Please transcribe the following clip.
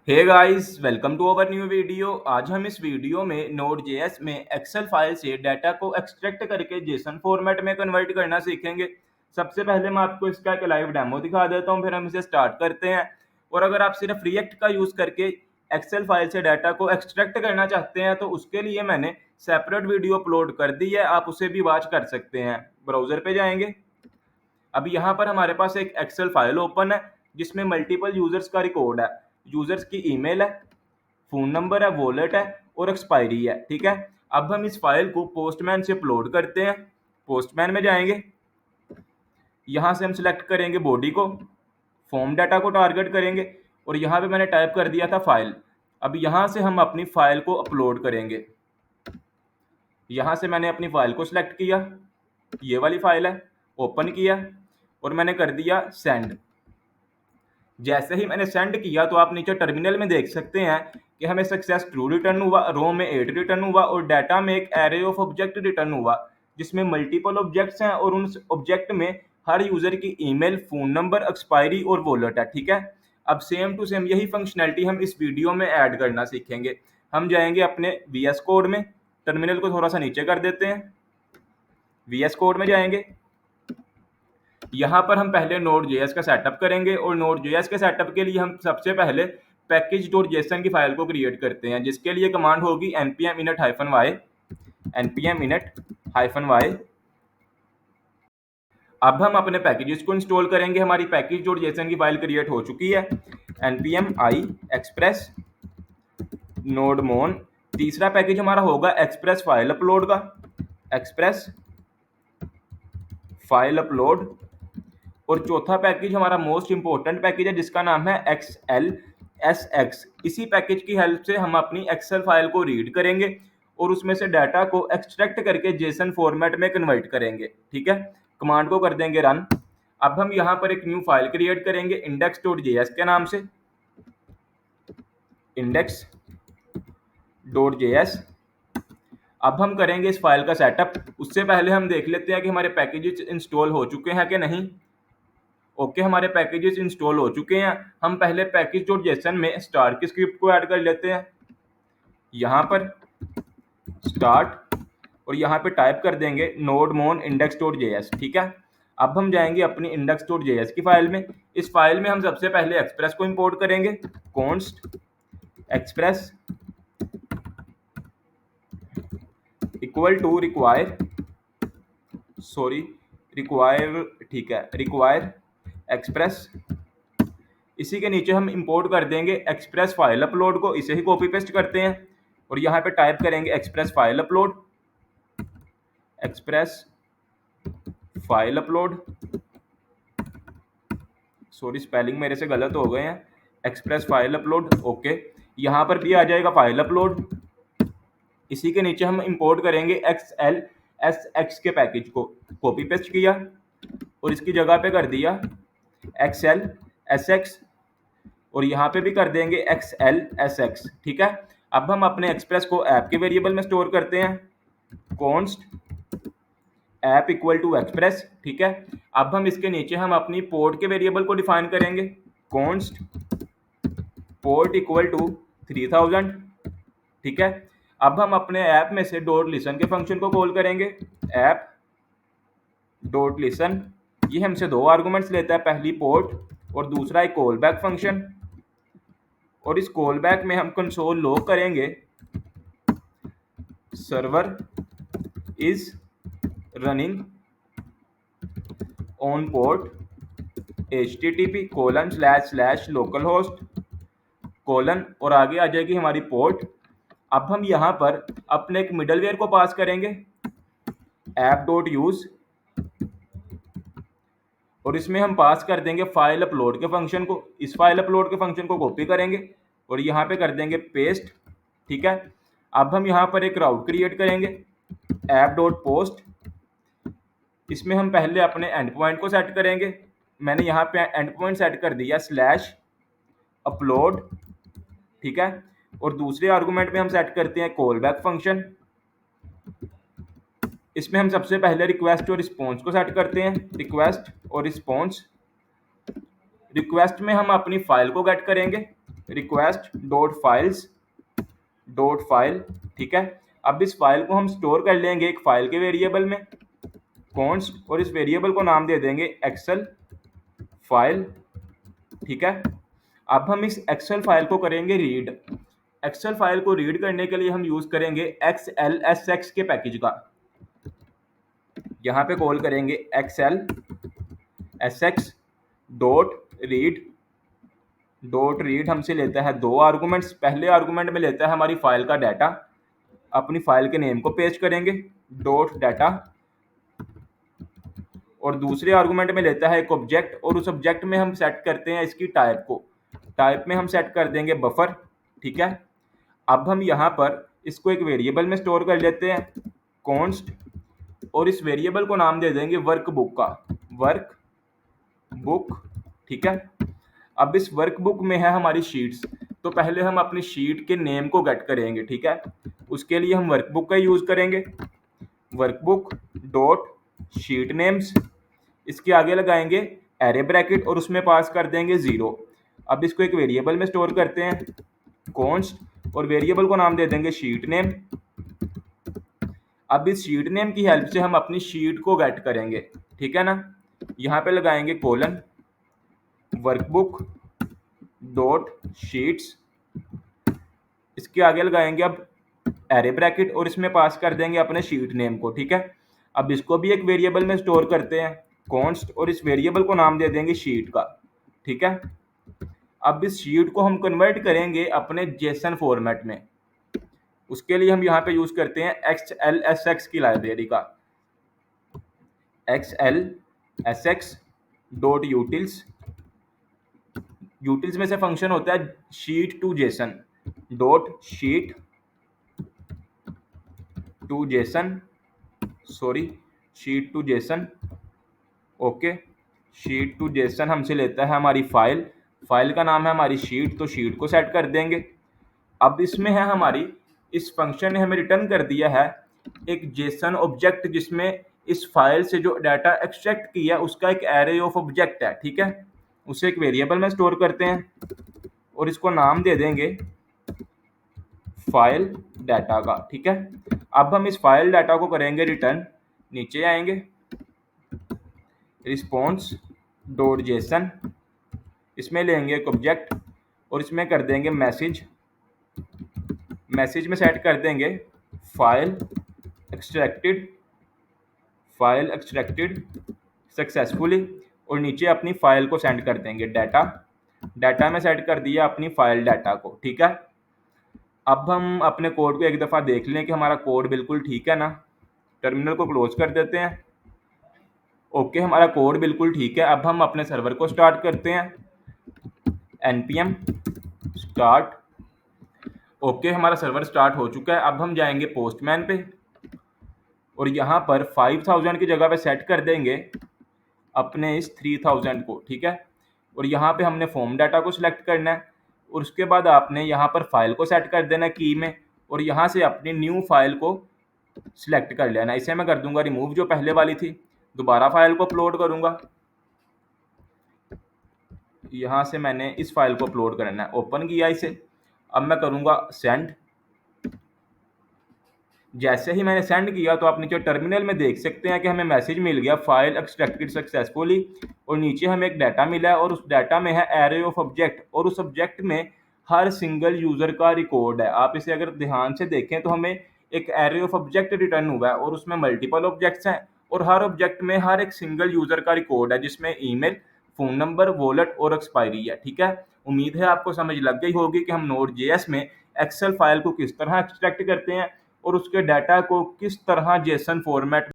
Hey guys, welcome to our new video. आज हम इस वीडियो में Node.js में एक्सेल फाइल से डाटा को एक्सट्रैक्ट करके जेसन फॉर्मेट में कन्वर्ट करना सीखेंगे। सबसे पहले मैं आपको इसका एक लाइव डेमो दिखा देता हूं, फिर हम इसे स्टार्ट करते हैं। और अगर आप सिर्फ रिएक्ट का यूज़ करके एक्सेल फाइल से डाटा को एक्सट्रैक्ट करना चाहते हैं तो उसके लिए मैंने सेपरेट वीडियो अपलोड कर दी है, आप उसे भी वॉच कर सकते हैं। ब्राउज़र पे जाएंगे। अब यहाँ पर हमारे पास एक एक्सेल फाइल ओपन है जिसमें मल्टीपल यूजर्स का रिकॉर्ड है। यूजर्स की ईमेल है, फोन नंबर है, वॉलेट है और एक्सपायरी है। ठीक है, अब हम इस फाइल को पोस्टमैन से अपलोड करते हैं। पोस्टमैन में जाएंगे, यहाँ से हम सिलेक्ट करेंगे बॉडी को, फॉर्म डाटा को टारगेट करेंगे और यहाँ पे मैंने टाइप कर दिया था फाइल। अब यहाँ से हम अपनी फाइल को अपलोड करेंगे। यहाँ से मैंने अपनी फाइल को सिलेक्ट किया, ये वाली फाइल है, ओपन किया और मैंने कर दिया सेंड। जैसे ही मैंने सेंड किया तो आप नीचे टर्मिनल में देख सकते हैं कि हमें सक्सेस ट्रू रिटर्न हुआ, रो में 8 रिटर्न हुआ और डाटा में एक एरे ऑफ ऑब्जेक्ट रिटर्न हुआ जिसमें मल्टीपल ऑब्जेक्ट्स हैं और उन ऑब्जेक्ट में हर यूजर की ईमेल, फोन नंबर, एक्सपायरी और वॉलेट है। ठीक है, अब सेम टू सेम यही फंक्शनैलिटी हम इस वीडियो में ऐड करना सीखेंगे। हम जाएंगे अपने VS कोड में, टर्मिनल को थोड़ा सा नीचे कर देते हैं, VS कोड में जाएंगे। यहाँ पर हम पहले Node.js का सेटअप करेंगे और Node.js के सेटअप के लिए हम सबसे पहले package.json की फाइल को क्रिएट करते हैं, जिसके लिए कमांड होगी npm init-y। अब हम अपने पैकेजेस को इंस्टॉल करेंगे। हमारी package.json की फाइल क्रिएट हो चुकी है। npm i express nodemon। तीसरा पैकेज हमारा होगा एक्सप्रेस फाइल अपलोड का, एक्सप्रेस फाइल अपलोड। और चौथा पैकेज हमारा मोस्ट इंपॉर्टेंट पैकेज है जिसका नाम है XLSX। इसी पैकेज की हेल्प से हम अपनी एक्सेल फाइल को रीड करेंगे और उसमें से डाटा को एक्सट्रैक्ट करके जेसन फॉर्मेट में कन्वर्ट करेंगे। ठीक है, कमांड को कर देंगे रन। अब हम यहाँ पर एक न्यू फाइल क्रिएट करेंगे index.js के नाम से, index.js। अब हम करेंगे इस फाइल का सेटअप। उससे पहले हम देख लेते हैं कि हमारे पैकेजेस इंस्टॉल हो चुके हैं कि नहीं। ओके, हमारे पैकेजेस इंस्टॉल हो चुके हैं। हम पहले package.json में स्टार की स्क्रिप्ट को ऐड कर लेते हैं। यहाँ पर स्टार्ट और यहाँ पे टाइप कर देंगे nodemon index.js। ठीक है, अब हम जाएंगे अपनी index.js की फाइल में। इस फाइल में हम सबसे पहले एक्सप्रेस को इंपोर्ट करेंगे, const express equal to require ठीक है, रिक्वायर एक्सप्रेस। इसी के नीचे हम इंपोर्ट कर देंगे एक्सप्रेस फाइल अपलोड को, इसे ही कॉपी पेस्ट करते हैं और यहाँ पे टाइप करेंगे express file upload, express file upload. Sorry, spelling मेरे से गलत हो गए हैं, एक्सप्रेस फाइल अपलोड। ओके, यहाँ पर भी आ जाएगा फाइल अपलोड। इसी के नीचे हम इंपोर्ट करेंगे XLSX के पैकेज को, कॉपी पेस्ट किया और इसकी जगह पे कर दिया XLSX और यहाँ पे भी कर देंगे XLSX। ठीक है, अब हम अपने एक्सप्रेस को ऐप के वेरिएबल में स्टोर करते हैं, const app equal to express. ठीक है, अब हम इसके नीचे हम अपनी पोर्ट के वेरिएबल को डिफाइन करेंगे, const पोर्ट इक्वल टू 3000। ठीक है, अब हम अपने ऐप में से डॉट लिसन के फंक्शन को कॉल करेंगे, ऐप डॉट लिसन। ये हमसे दो आर्गुमेंट्स लेता है, पहली पोर्ट और दूसरा एक कॉल बैक फंक्शन। और इस कॉल बैक में हम कंसोल लॉग करेंगे server is running on port http://localhost colon और आगे आ जाएगी हमारी पोर्ट। अब हम यहाँ पर अपने एक मिडलवेयर को पास करेंगे, ऐप डॉट यूज, और इसमें हम पास कर देंगे फाइल अपलोड के फंक्शन को। इस फाइल अपलोड के फंक्शन को कॉपी करेंगे और यहाँ पे कर देंगे पेस्ट। ठीक है, अब हम यहाँ पर एक राउट क्रिएट करेंगे, ऐप डॉट पोस्ट। इसमें हम पहले अपने एंड पॉइंट को सेट करेंगे। मैंने यहाँ पे एंड पॉइंट सेट कर दिया /upload। ठीक है, और दूसरे आर्गुमेंट में हम सेट करते हैं कॉल बैक फंक्शन। इसमें हम सबसे पहले रिक्वेस्ट और रिस्पॉन्स को सेट करते हैं, रिक्वेस्ट और रिस्पॉन्स। रिक्वेस्ट में हम अपनी फाइल को गेट करेंगे request dot files dot file, ठीक है। अब इस फाइल को हम स्टोर कर लेंगे एक फाइल के वेरिएबल में कॉन्स्ट, और इस वेरिएबल को नाम दे देंगे एक्सेल फाइल, ठीक है। अब हम इस एक्सेल फाइल को करेंगे रीड। एक्सेल फाइल को रीड करने के लिए हम यूज करेंगे XLSX के पैकेज का। यहाँ पे कॉल करेंगे XLSX डॉट रीड हमसे लेता है 2 आर्गूमेंट्स। पहले आर्गूमेंट में लेता है हमारी फाइल का डाटा, अपनी फाइल के नेम को पेस्ट करेंगे डॉट डाटा, और दूसरे आर्गूमेंट में लेता है एक ऑब्जेक्ट, और उस ऑब्जेक्ट में हम सेट करते हैं इसकी टाइप को। टाइप में हम सेट कर देंगे बफर, ठीक है। अब हम यहाँ पर इसको एक वेरिएबल में स्टोर कर लेते हैं कॉन्स्ट, और इस वेरिएबल को नाम दे देंगे वर्कबुक का, वर्कबुक, ठीक है। अब इस वर्कबुक में है हमारी शीट्स, तो पहले हम अपनी शीट के नेम को गेट करेंगे, ठीक है। उसके लिए हम वर्कबुक का यूज करेंगे, वर्कबुक डॉट शीट नेम्स, इसके आगे लगाएंगे एरे ब्रैकेट और उसमें पास कर देंगे 0। अब इसको एक वेरिएबल में स्टोर करते हैं कॉन्स्ट, और वेरिएबल को नाम दे देंगे शीट नेम। अब इस शीट नेम की हेल्प से हम अपनी शीट को गेट करेंगे, ठीक है ना। यहाँ पे लगाएंगे कोलन वर्कबुक डॉट शीट्स, इसके आगे लगाएंगे अब एरे ब्रैकेट और इसमें पास कर देंगे अपने शीट नेम को, ठीक है। अब इसको भी एक वेरिएबल में स्टोर करते हैं कॉन्स्ट, और इस वेरिएबल को नाम दे देंगे शीट का, ठीक है। अब इस शीट को हम कन्वर्ट करेंगे अपने जेसन फॉर्मेट में। उसके लिए हम यहाँ पे यूज करते हैं XLSX की लाइब्रेरी का, XLSX डॉट यूटिल्स। यूटिल्स में से फंक्शन होता है sheet to JSON dot sheet to JSON, sheet to JSON, okay. Sheet to JSON हमसे लेता है हमारी फाइल, फाइल का नाम है हमारी शीट, तो शीट को सेट कर देंगे। अब इसमें है हमारी, इस फंक्शन ने हमें रिटर्न कर दिया है एक जेसन ऑब्जेक्ट, जिसमें इस फाइल से जो डाटा एक्सट्रैक्ट किया उसका एक एरे ऑफ ऑब्जेक्ट है, ठीक है। उसे एक वेरिएबल में स्टोर करते हैं और इसको नाम दे देंगे फाइल डाटा का, ठीक है। अब हम इस फाइल डाटा को करेंगे रिटर्न, नीचे आएंगे रिस्पॉन्स डॉट जेसन, इसमें लेंगे एक ऑब्जेक्ट और इसमें कर देंगे मैसेज, मैसेज में सेट कर देंगे फाइल एक्सट्रैक्टेड सक्सेसफुली, और नीचे अपनी फाइल को सेंड कर देंगे डाटा में सेट कर दिया अपनी फाइल डाटा को, ठीक है। अब हम अपने कोड को एक दफ़ा देख लें कि हमारा कोड बिल्कुल ठीक है ना। टर्मिनल को क्लोज कर देते हैं, ओके, हमारा कोड बिल्कुल ठीक है। अब हम अपने सर्वर को स्टार्ट करते हैं, npm स्टार्ट, ओके, हमारा सर्वर स्टार्ट हो चुका है। अब हम जाएंगे पोस्टमैन पे और यहाँ पर 5000 की जगह पे सेट कर देंगे अपने इस 3000 को, ठीक है। और यहाँ पे हमने फॉर्म डाटा को सिलेक्ट करना है और उसके बाद आपने यहाँ पर फाइल को सेट कर देना की में, और यहाँ से अपनी न्यू फाइल को सिलेक्ट कर लेना। इसे मैं कर दूंगा रिमूव, जो पहले वाली थी। दोबारा फाइल को अपलोड करूंगा, यहाँ से मैंने इस फाइल को अपलोड करना है, ओपन किया इसे। अब मैं करूंगा सेंड। जैसे ही मैंने सेंड किया तो आप नीचे टर्मिनल में देख सकते हैं कि हमें मैसेज मिल गया फाइल एक्सट्रैक्टेड सक्सेसफुली, और नीचे हमें एक डाटा मिला है और उस डाटा में है एरे ऑफ ऑब्जेक्ट, और उस ऑब्जेक्ट में हर सिंगल यूजर का रिकॉर्ड है। आप इसे अगर ध्यान से देखें तो हमें एक एरे ऑफ ऑब्जेक्ट रिटर्न हुआ है और उसमें मल्टीपल ऑब्जेक्ट्स हैं, और हर ऑब्जेक्ट में हर एक सिंगल यूजर का रिकॉर्ड है, जिसमें ईमेल, फोन नंबर, वॉलेट और एक्सपायरी है, ठीक है। उम्मीद है आपको समझ लग गई होगी कि हम Node.js में एक्सेल फाइल को किस तरह एक्सट्रैक्ट करते हैं और उसके डाटा को किस तरह जेसन फॉर्मेट